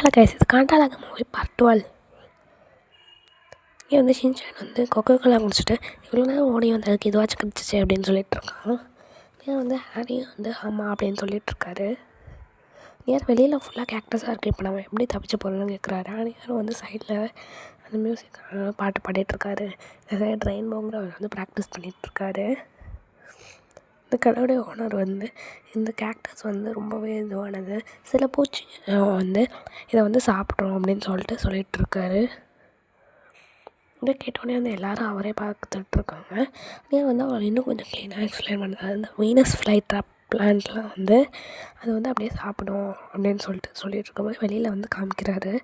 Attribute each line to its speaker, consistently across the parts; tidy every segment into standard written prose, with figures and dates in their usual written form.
Speaker 1: Hello guys, இது காண்டாலாக movie part 12. இங்கே வந்து ஷின்சான் வந்து கொக்கோ கோலா குடிச்சிட்டு இவ்வளோ நேரம் ஓடி வந்ததுக்கு இதுவாச்சும் கிடச்சிச்சு அப்படின்னு சொல்லிட்டு இருக்கான். ஏன் வந்து ஹாரியும் வந்து ஆமாம் அப்படின்னு சொல்லிட்டுருக்காரு. ஏன் வெளியில் ஃபுல்லாக கேக்டஸாக இருக்குது, இப்போ நம்ம எப்படி தப்பிச்சு போகிறோம்னு கேட்குறாரு. ஹாரியாரும் வந்து சைடில் அந்த மியூசிக் பாட்டு பாடிட்டுருக்காரு. இந்த சைடு ரெயின்போங்கிறவர் வந்து ப்ராக்டிஸ் பண்ணிகிட்ருக்காரு. இந்த கடையோடைய ஓனர் வந்து இந்த கேக்டஸ் வந்து ரொம்பவே இதுவானது, சில பூச்சி வந்து இதை வந்து சாப்பிட்றோம் அப்படின்னு சொல்லிகிட்ருக்காரு. இதை கேட்டோடனே வந்து எல்லோரும் அவரே பார்த்துட்ருக்காங்க. ஏன் வந்து அவர் இன்னும் கொஞ்சம் க்ளீனாக எக்ஸ்பிளைன் பண்ணுறாரு. இந்த வீனஸ் ஃப்ளை ட்ராப் பிளான்ட்லாம் வந்து அது வந்து அப்படியே சாப்பிடும் அப்படின்னு சொல்லிட்டு இருக்கும்போது வெளியில் வந்து காமிக்கிறாரு.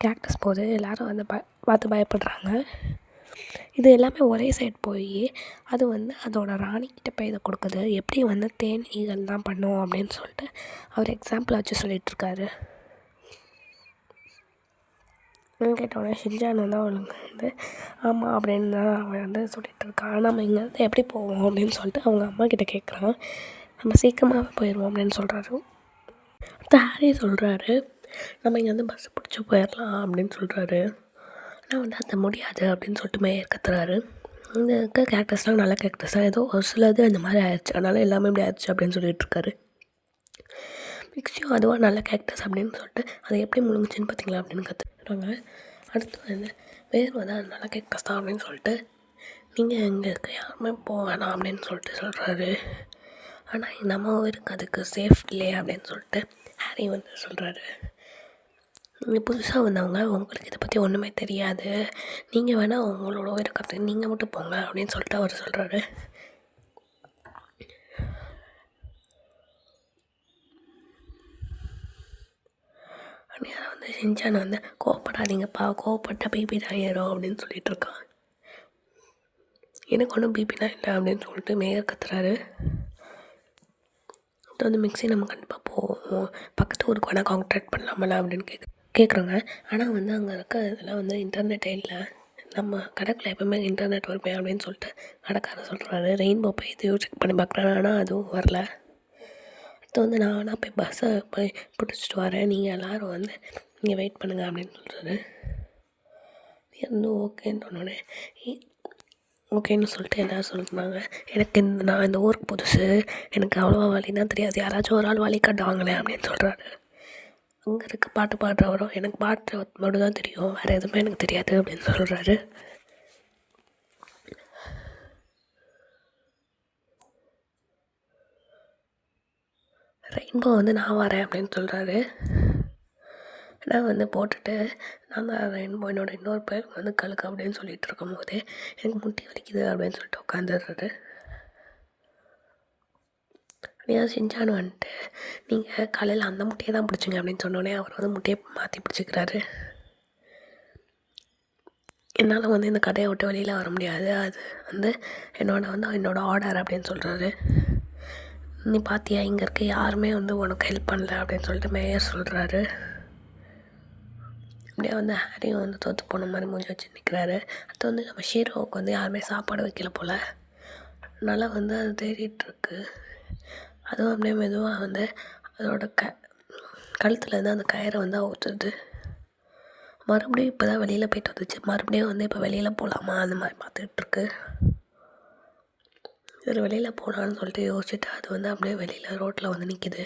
Speaker 1: கேக்டஸ் போது எல்லோரும் வந்து பார்த்து பயப்படுறாங்க. இது எல்லாமே ஒரே சைடு போய் அது வந்து அதோட ராணிக்கிட்ட போய் இதை கொடுக்குது. எப்படி வந்து தேன் ஈகல் தான் பண்ணும் அப்படின்னு சொல்லிட்டு அவர் எக்ஸாம்பிள் வச்சு சொல்லிகிட்ருக்காரு. கேட்டோடனே ஷின்சான் வந்து அவளுக்கு வந்து ஆமாம் அப்படின்னு தான் அவன் வந்து சொல்லிகிட்ருக்கான். நம்ம இங்கே வந்து எப்படி போவோம் அப்படின்னு சொல்லிட்டு அவங்க அம்மா கிட்டே கேட்குறான். நம்ம சீக்கிரமாக போயிடுவோம் அப்படின்னு சொல்கிறாரு. ஹாரி சொல்கிறாரு, நம்ம இங்கே வந்து பஸ்ஸு பிடிச்சி போயிடலாம் அப்படின்னு சொல்கிறாரு. ஆனால் வந்து அது முடியாது அப்படின்னு சொல்லிட்டு மேயர் கத்துறாரு. இங்கே இருக்க கேரக்டர்ஸ்லாம் நல்ல கேரக்டர்ஸாக ஏதோ ஒரு சிலது அந்த மாதிரி ஆயிடுச்சு, அதனால் எல்லாமே இப்படி ஆயிடுச்சு அப்படின்னு சொல்லிகிட்ருக்காரு. மிக்ஸியும் அதுவாக நல்ல கேரக்டர்ஸ் அப்படின்னு சொல்லிட்டு அதை எப்படி முழுங்குச்சின்னு பார்த்தீங்களா அப்படின்னு கற்றுக்குறாங்க. அடுத்து வந்து வேறு வந்து அது நல்ல கேரக்டர்ஸ் தான் அப்படின்னு சொல்லிட்டு நீங்கள் எங்கே இருக்க யாருமே போக வேணாம் அப்படின்னு சொல்கிறாரு. ஆனால் நம்ம ஊருக்கு அதுக்கு சேஃப் இல்லையே அப்படின்னு சொல்லிட்டு ஹாரி வந்து சொல்கிறாரு. நீங்கள் புதுசாக வந்தவங்க, உங்களுக்கு இதை பற்றி ஒன்றுமே தெரியாது, நீங்கள் வேணால் உங்களோட உயிரை நீங்கள் மட்டும் போங்க அப்படின்னு சொல்லிட்டு அவர் சொல்கிறாரு. ஆனால் வந்து ஷின்சான் வந்து கோவப்படாதீங்கப்பா, கோவப்பட்டால் பிபி தான் ஏறும் அப்படின்னு சொல்லிட்டு இருக்கான். எனக்கு ஒன்றும் பிபிலாம் இல்லை அப்படின்னு சொல்லிட்டு மேயர் கத்துறாரு. அது வந்து மிக்ஸி நம்ம கண்டிப்பாக போவோம், பக்கத்து ஊருக்கு வேணால் கான்டாக்ட் பண்ணலாமல அப்படின்னு கேட்குறாங்க. ஆனால் வந்து அங்கே இருக்க இதெல்லாம் வந்து இன்டர்நெட்டே இல்லை, நம்ம கடைக்குள்ள எப்போவுமே இன்டர்நெட் வருமே அப்படின்னு சொல்லிட்டு கடைக்காரர் சொல்கிறாரு. ரெயின்போ போய் இதையும் செக் பண்ணி பார்க்குறேன், ஆனால் அதுவும் வரல. அடுத்து வந்து நான் வேணால் போய் பஸ்ஸை போய் பிடிச்சிட்டு வரேன், நீங்கள் எல்லோரும் வந்து இங்கே வெயிட் பண்ணுங்கள் அப்படின்னு சொல்கிறாரு. வந்து ஓகேன்னு சொன்னோடனே ஓகேன்னு சொல்லிட்டு எல்லோரும் சொல்லியிருந்தாங்க. எனக்கு நான் இந்த ஊருக்கு புதுசு, எனக்கு அவ்வளோவா வழினா தெரியாது, யாராச்சும் ஒரு ஆள் வழி காட்டுவாங்களேன் அப்படின்னு சொல்கிறாரு. அங்கே இருக்க பாட்டு பாடுறவரும் எனக்கு பாட்டு மட்டும் தான் தெரியும், வேறு எதுவுமே எனக்கு தெரியாது அப்படின்னு சொல்கிறாரு. ரெயின்போ வந்து நான் வரேன் அப்படின்னு சொல்கிறாரு. நான் வந்து போட்டுட்டு நான் தான் ரெயின்போ என்னோட இன்னொரு பேர் வந்து கழுக்கு அப்படின்னு சொல்லிட்டு இருக்கும் போது எனக்கு முட்டி வலிக்குது அப்படின்னு சொல்லிட்டு உட்காந்துடுறாரு. அப்படியே ஷின்சான் வந்துட்டு நீங்கள் காலையில் அந்த முட்டையை தான் பிடிச்சிங்க அப்படின்னு சொன்னோடனே அவர் வந்து முட்டையை மாற்றி பிடிச்சிக்கிறாரு. என்னால் வந்து இந்த கடையை விட்டு வெளியில் வர முடியாது, அது வந்து என்னோட ஆர்டர் அப்படின்னு சொல்கிறாரு. நீ பார்த்தியா இங்கே இருக்க யாருமே வந்து உனக்கு ஹெல்ப் பண்ணல அப்படின்னு சொல்லிட்டு மேயர் சொல்கிறாரு. அப்படியே வந்து ஹாரியும் வந்து தோற்று போன மாதிரி மூஞ்சி வச்சு நிற்கிறாரு. அது வந்து நம்ம ஷீரோவுக்கு வந்து யாருமே சாப்பாடு வைக்கல போல், அதனால் வந்து அது தேடிட்டுருக்கு. அதுவும் அப்படியே மெதுவாக வந்து அதோட கழுத்துலேருந்து அந்த கயிறை வந்து அவுத்துது. மறுபடியும் இப்போ தான் வெளியில் போய்ட்டு வந்துச்சு, மறுபடியும் வந்து இப்போ வெளியில் போகலாமா அந்த மாதிரி பார்த்துட்ருக்கு. சரி வெளியில் போகலான்னு சொல்லிட்டு யோசிச்சுட்டு அது வந்து அப்படியே வெளியில் ரோட்டில் வந்து நிற்கிது.